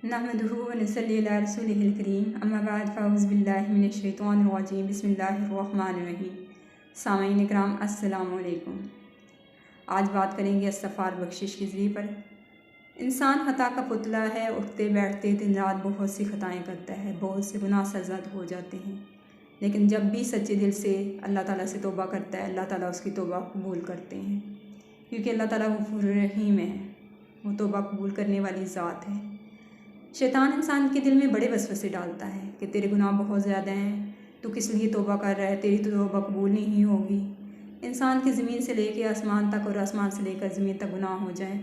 नहमदुहु व नसल्ली अला रसूलिहिल करीम अम्मा बाद फ़अऊज़ु बिल्लाहि मिनश शैतानिर रजीम बिस्मिल्लाहिर रहमानिर रहीम। सामईन इकराम अस्सलामु अलैकुम। आज बात करेंगे इस्तग़फ़ार बख्शिश के ज़रिए पर। इंसान खता का पुतला है, उठते बैठते दिन रात बहुत सी ख़ताएँ करता है, बहुत से गुनाह सरज़द हो जाते हैं, लेकिन जब भी सच्चे दिल से अल्लाह ताला से तौबा करता है, अल्लाह ताला उसकी तौबा कबूल करते हैं, क्योंकि अल्लाह ताला गफ़ूर रहीम है, वो तौबा कबूल करने वाली ज़ात है। शैतान इंसान के दिल में बड़े वसवसे डालता है कि तेरे गुनाह बहुत ज़्यादा हैं, तू किस लिए तौबा कर रहा है, तेरी तो तौबा कबूल नहीं होगी। इंसान की ज़मीन से लेकर आसमान तक और आसमान से लेकर ज़मीन तक गुनाह हो जाए,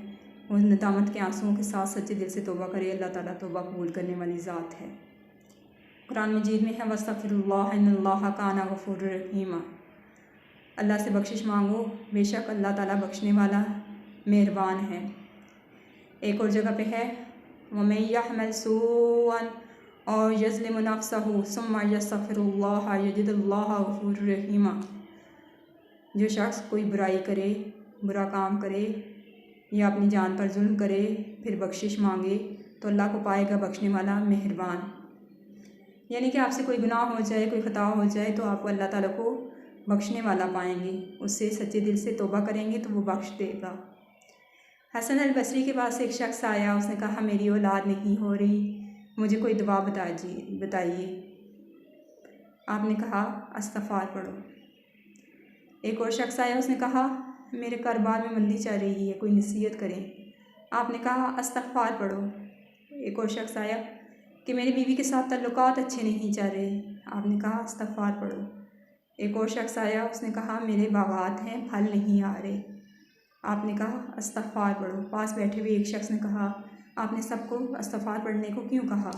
वो नदामत के आंसुओं के साथ सच्चे दिल से तौबा करे, अल्लाह ताला तौबा कबूल करने वाली ज़ात है। कुरान मजीद में है वस्तग़फिरुल्लाह इन्नल्लाह काना गफ़ूरर रहीमा। अल्लाह से बख्शिश मांगो, बेशक अल्लाह ताला बख्शने वाला मेहरबान है। एक और जगह पे है वमन यअमल सूअन और यज़लिम नफ्सहु सुम्मा यस्तग़फिरुल्लाह यजिदुल्लाह गफ़ूरर रहीमा। जो शख्स कोई बुराई करे, बुरा काम करे या अपनी जान पर जुल्म करे, फिर बख्शिश मांगे तो अल्लाह को पाएगा बख्शने वाला मेहरबान। यानी कि आपसे कोई गुनाह हो जाए, कोई ख़ता हो जाए तो आप अल्लाह ताला को बख्शने वाला पाएंगे। उससे सच्चे दिल से तौबा करेंगे तो वो बख्श देगा। हसन अल बसरी के पास एक शख्स आया, उसने कहा मेरी औलाद नहीं हो रही, मुझे कोई दुआ बताइए। आपने कहा इस्तग़फ़ार पढ़ो। एक और शख्स आया, उसने कहा मेरे कारोबार में मंदी चल रही है, कोई नसीहत करें। आपने कहा इस्तग़फ़ार पढ़ो। एक और शख्स आया कि मेरी बीवी के साथ ताल्लुकात अच्छे नहीं चल रहे। आपने कहा इस्तग़फ़ार पढ़ो। एक और शख्स आया, उसने कहा मेरे बागात हैं, फल नहीं आ रहे। आपने कहा इस्तग़फ़ार पढ़ो। पास बैठे हुए एक शख्स ने कहा आपने सबको इस्तग़फ़ार पढ़ने को क्यों कहा?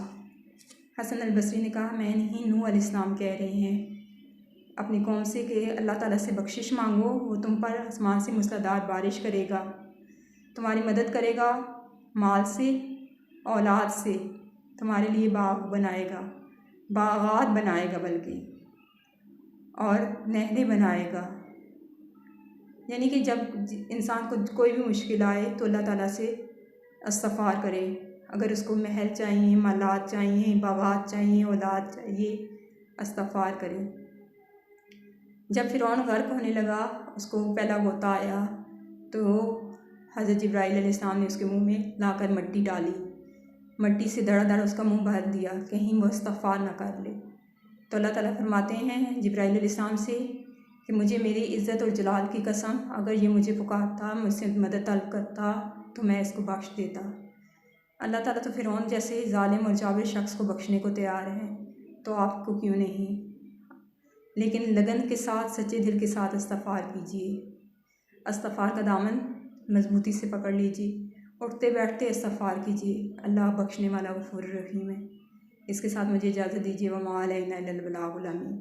हसन अल बसरी ने कहा मैं नहीं, नूह अलैहिस्सलाम कह रहे हैं अपनी कौम से कि अल्लाह ताला से बख्शिश मांगो, वो तुम पर आसमान से मूसलाधार बारिश करेगा, तुम्हारी मदद करेगा, माल से, औलाद से, तुम्हारे लिए बाग बनाएगा, बागात बनाएगा बल्कि, और नहरें बनाएगा। यानी कि जब इंसान को कोई भी मुश्किल आए तो अल्लाह ताला से इस्तग़फ़ार करे। अगर उसको महल चाहिए, मालात चाहिए, बागात चाहिए, औलाद चाहिए, इस्तग़फ़ार करे। जब फ़िरौन गर्क होने लगा, उसको पहला गोता आया तो हज़रत जिब्राईल अलैहिस्सलाम ने उसके मुंह में लाकर मट्टी डाली, मट्टी से धड़ाधड़ उसका मुंह भर दिया, कहीं वो इस्तग़फ़ार ना कर ले। तो अल्लाह ताला फरमाते हैं जिब्राईल अलैहिस्सलाम से कि मुझे मेरी इज़्ज़त और जलाल की कसम, अगर ये मुझे पुकारता, मुझसे मदद तलब करता तो मैं इसको बख्श देता। अल्लाह ताला तो फ़िरौन जैसे ज़ालिम और जाबिर शख्स को बख्शने को तैयार है, तो आपको क्यों नहीं। लेकिन लगन के साथ, सच्चे दिल के साथ इस्तग़फ़ार कीजिए। इस्तग़फ़ार का दामन मजबूती से पकड़ लीजिए, उठते बैठते इस्तग़फ़ार कीजिए। अल्लाह बख्शने वाला गफ़ूर रहीम है। इसके साथ मुझे इजाज़त दीजिए। वमा अलैना इल्लल बलागुल अमीन।